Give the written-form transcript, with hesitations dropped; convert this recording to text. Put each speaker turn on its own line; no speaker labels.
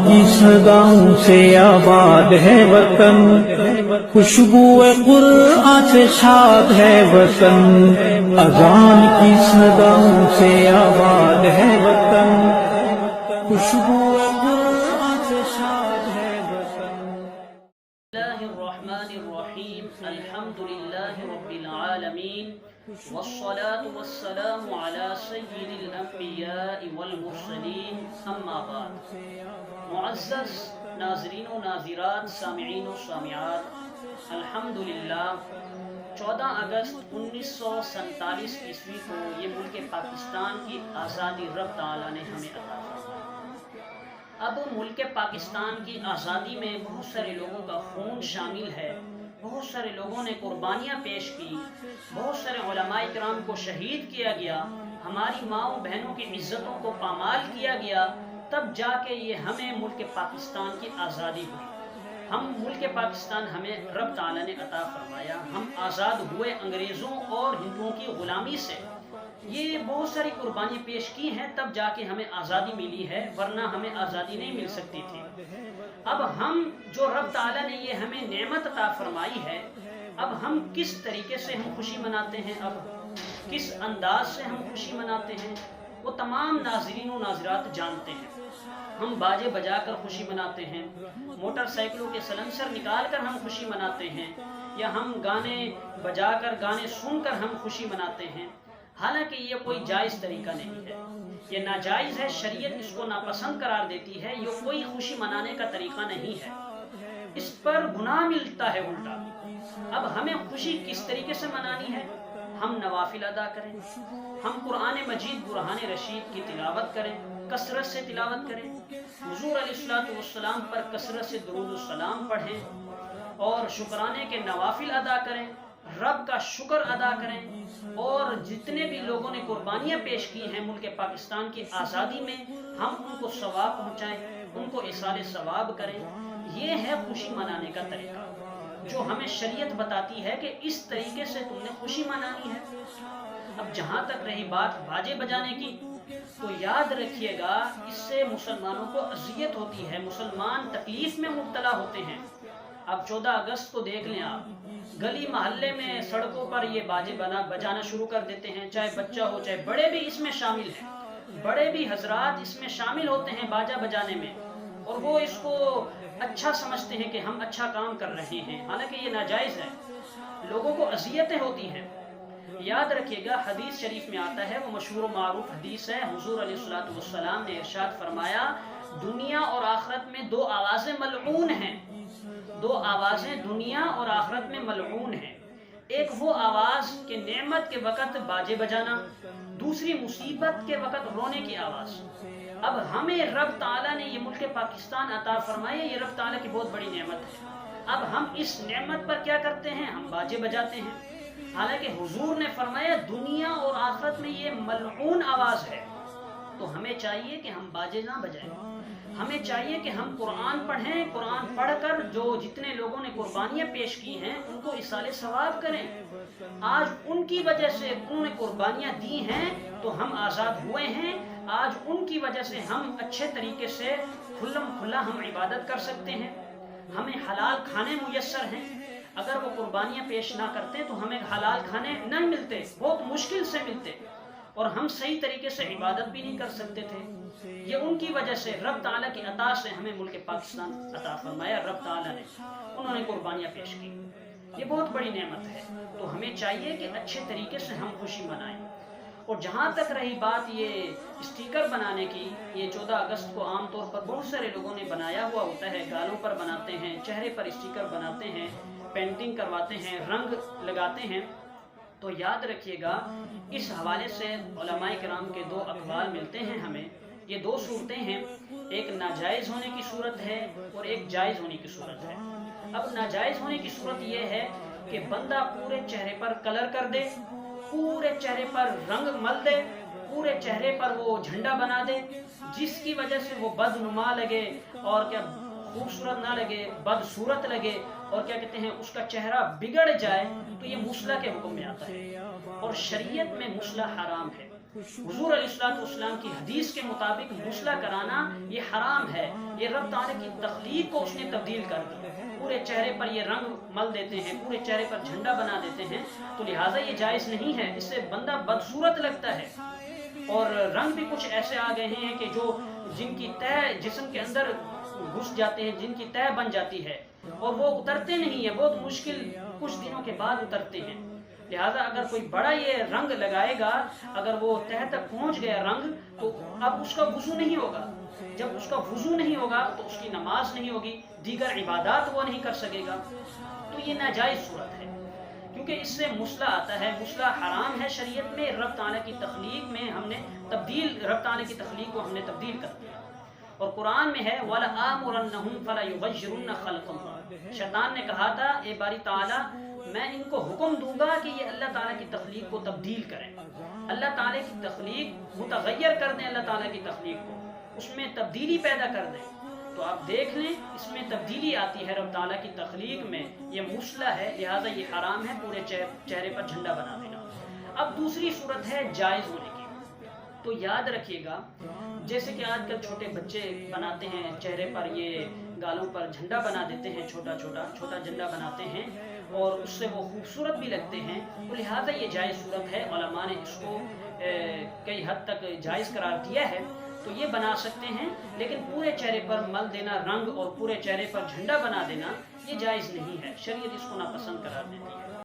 کی صداؤں سے آباد ہے وطن، خوشبو قرآن سے شاد ہے وطن، اذان کی صداؤں سے آباد ہے وطن، خوشبو قرآن سے شاد ہے وطن۔
اللہ الرحمن الرحیم، الحمد للہ رب العالمین، والصلاة والسلام علی سید الانبیاء والمرسلین، اما بعد۔ معزز ناظرین و ناظرات، سامعین و سامعات، الحمدللہ 14 اگست 1947 عیسوی کو یہ ملک پاکستان کی آزادی رب تعالیٰ نے ہمیں عطا فرمائی۔ اب ملک پاکستان کی آزادی میں بہت سارے لوگوں کا خون شامل ہے، بہت سارے لوگوں نے قربانیاں پیش کی، بہت سارے علماء کرام کو شہید کیا گیا، ہماری ماؤں بہنوں کی عزتوں کو پامال کیا گیا، تب جا کے یہ ہمیں ملک پاکستان کی آزادی ہوئی۔ ہم ملک پاکستان ہمیں رب تعالیٰ نے عطا فرمایا، ہم آزاد ہوئے انگریزوں اور ہندوؤں کی غلامی سے۔ یہ بہت ساری قربانیاں پیش کی ہیں، تب جا کے ہمیں آزادی ملی ہے، ورنہ ہمیں آزادی نہیں مل سکتی تھی۔ اب ہم جو رب تعالیٰ نے یہ ہمیں نعمت عطا فرمائی ہے، اب ہم کس طریقے سے ہم خوشی مناتے ہیں، اب کس انداز سے ہم خوشی مناتے ہیں، وہ تمام ناظرین و ناظرات جانتے ہیں۔ ہم باجے بجا کر خوشی مناتے ہیں، موٹر سائیکلوں کے سلنسر نکال کر ہم خوشی مناتے ہیں، یا ہم گانے بجا کر گانے سن کر ہم خوشی مناتے ہیں۔ حالانکہ یہ کوئی جائز طریقہ نہیں ہے، یہ ناجائز ہے، شریعت اس کو ناپسند قرار دیتی ہے، یہ کوئی خوشی منانے کا طریقہ نہیں ہے، اس پر گناہ ملتا ہے الٹا۔ اب ہمیں خوشی کس طریقے سے منانی ہے؟ ہم نوافل ادا کریں، ہم قرآن مجید برہان رشید کی تلاوت کریں، کثرت سے تلاوت کریں، حضور علیہ السلام پر کثرت سے درود السلام پڑھیں، اور شکرانے کے نوافل ادا کریں، رب کا شکر ادا کریں، اور جتنے بھی لوگوں نے قربانیاں پیش کی ہیں ملک پاکستان کی آزادی میں، ہم ان کو ثواب پہنچائیں، ان کو ایصال ثواب کریں۔ یہ ہے خوشی منانے کا طریقہ جو ہمیں شریعت بتاتی ہے کہ اس طریقے سے تم نے خوشی منانی ہے۔ اب جہاں تک رہی بات باجے بجانے کی، تو یاد رکھیے گا اس سے مسلمانوں کو اذیت ہوتی ہے، مسلمان تکلیف میں مبتلا ہوتے ہیں۔ اب 14 اگست کو دیکھ لیں آپ، گلی محلے میں سڑکوں پر یہ باجے بجانا شروع کر دیتے ہیں، چاہے بچہ ہو چاہے بڑے بھی اس میں شامل ہیں، بڑے بھی حضرات اس میں شامل ہوتے ہیں باجا بجانے میں، اور وہ اس کو اچھا سمجھتے ہیں کہ ہم اچھا کام کر رہے ہیں، حالانکہ یہ ناجائز ہے، لوگوں کو اذیتیں ہوتی ہیں۔ یاد رکھیے گا حدیث شریف میں آتا ہے، وہ مشہور و معروف حدیث ہے، حضور علیہ السلام نے ارشاد فرمایا، دنیا اور آخرت میں 2 آوازیں ملعون ہیں، 2 آوازیں دنیا اور آخرت میں ملعون ہیں۔ ایک وہ آواز کہ نعمت کے وقت باجے بجانا، دوسری مصیبت کے وقت رونے کی آواز۔ اب ہمیں رب تعالیٰ نے یہ ملک پاکستان عطا فرمایا، یہ رب تعالیٰ کی بہت بڑی نعمت ہے۔ اب ہم اس نعمت پر کیا کرتے ہیں؟ ہم باجے بجاتے ہیں، حالانکہ حضور نے فرمایا دنیا اور آخرت میں یہ ملعون آواز ہے۔ تو ہمیں چاہیے کہ ہم باجے نہ بجائیں، ہمیں چاہیے کہ ہم قرآن پڑھیں، قرآن پڑھ کر جو جتنے لوگوں نے قربانیاں پیش کی ہیں ان کو ایصال ثواب کریں۔ آج ان کی وجہ سے انہوں نے قربانیاں دی ہیں تو ہم آزاد ہوئے ہیں، آج ان کی وجہ سے ہم اچھے طریقے سے کھلم کھلا ہم عبادت کر سکتے ہیں، ہمیں حلال کھانے میسر ہیں۔ اگر وہ قربانیاں پیش نہ کرتے تو ہمیں حلال کھانے نہیں ملتے، بہت مشکل سے ملتے، اور ہم صحیح طریقے سے عبادت بھی نہیں کر سکتے تھے۔ یہ ان کی وجہ سے رب تعالیٰ کی عطا سے ہمیں ملک پاکستان عطا فرمایا، رب تعالیٰ نے، انہوں نے قربانیاں پیش کی، یہ بہت بڑی نعمت ہے۔ تو ہمیں چاہیے کہ اچھے طریقے سے ہم خوشی منائیں۔ اور جہاں تک رہی بات یہ اسٹیکر بنانے کی، یہ 14 اگست کو عام طور پر بہت سارے لوگوں نے بنایا ہوا ہوتا ہے، گالوں پر بناتے ہیں، چہرے پر اسٹیکر بناتے ہیں، پینٹنگ کرواتے ہیں، رنگ لگاتے ہیں۔ تو یاد رکھیے گا اس حوالے سے علماء کرام کے 2 اقوال ملتے ہیں ہمیں، یہ 2 صورتیں ہیں، ایک ناجائز ہونے کی صورت ہے اور ایک جائز ہونے کی صورت ہے۔ اب ناجائز ہونے کی صورت یہ ہے کہ بندہ پورے چہرے پر کلر کر دے، پورے چہرے پر رنگ مل دے، پورے چہرے پر وہ جھنڈا بنا دے، جس کی وجہ سے وہ بدنما لگے اور کیا خوبصورت نہ لگے، بدصورت لگے، اور کیا کہتے ہیں اس کا چہرہ بگڑ جائے، تو یہ مسلح کے حکم میں آتا ہے، اور شریعت میں مسلح حرام ہے۔ حضور علیہ السلام کی حدیث کے مطابق غسلہ کرانا یہ حرام ہے. یہ رب تعالیٰ کی تخلیق کو اس نے تبدیل کر دیا. پورے چہرے پر یہ رنگ مل دیتے ہیں, پورے چہرے پر جھنڈا بنا دیتے ہیں, تو لہٰذا یہ جائز نہیں ہے. اس سے بندہ بدصورت لگتا ہے. اور رنگ بھی کچھ ایسے آ گئے ہیں کہ جن کی تہ جسم کے اندر گھس جاتے ہیں, جن کی تہ بن جاتی ہے اور وہ اترتے نہیں ہیں, بہت مشکل کچھ دنوں کے بعد اترتے ہیں. لہٰذا اگر کوئی بڑا یہ رنگ لگائے گا, اگر وہ تہ تک پہنچ گیا رنگ, تو اب اس کا وضو نہیں ہوگا. جب اس کا وضو نہیں ہوگا تو اس کی نماز نہیں ہوگی, دیگر عبادات وہ نہیں کر سکے گا. تو یہ ناجائز صورت ہے, کیونکہ اس سے مسئلہ آتا ہے. مسئلہ حرام ہے شریعت میں. رب تعالیٰ کی تخلیق میں ہم نے رب تعالیٰ کی تخلیق کو ہم نے تبدیل کر دیا. اور قرآن میں ہے وَلَآمُرَنَّهُمْ فَلَيُغَيِّرُنَّ خَلْقَ اللَّهِ. شیطان نے کہا تھا اے باری تعالیٰ میں ان کو حکم دوں گا کہ یہ اللہ تعالیٰ کی تخلیق کو تبدیل کریں, اللہ تعالیٰ کی تخلیق متغیر کر دیں, اللہ تعالیٰ کی تخلیق کو اس میں تبدیلی پیدا کر دیں. تو آپ دیکھ لیں اس میں تبدیلی آتی ہے رب تعالیٰ کی تخلیق میں. یہ مسئلہ ہے, لہٰذا یہ حرام ہے پورے چہرے پر جھنڈا بنا دینا. اب دوسری صورت ہے جائز ہونے کی. تو یاد رکھیے گا, جیسے کہ آج کل چھوٹے بچے بناتے ہیں چہرے پر, یہ گالوں پر جھنڈا بنا دیتے ہیں, چھوٹا جھنڈا بناتے ہیں اور اس سے وہ خوبصورت بھی لگتے ہیں. تو لہٰذا یہ جائز صورت ہے. علماء نے اس کو کئی حد تک جائز قرار دیا ہے. تو یہ بنا سکتے ہیں, لیکن پورے چہرے پر مل دینا رنگ اور پورے چہرے پر جھنڈا بنا دینا یہ جائز نہیں ہے. شریعت اس کو ناپسند قرار دیتی ہے.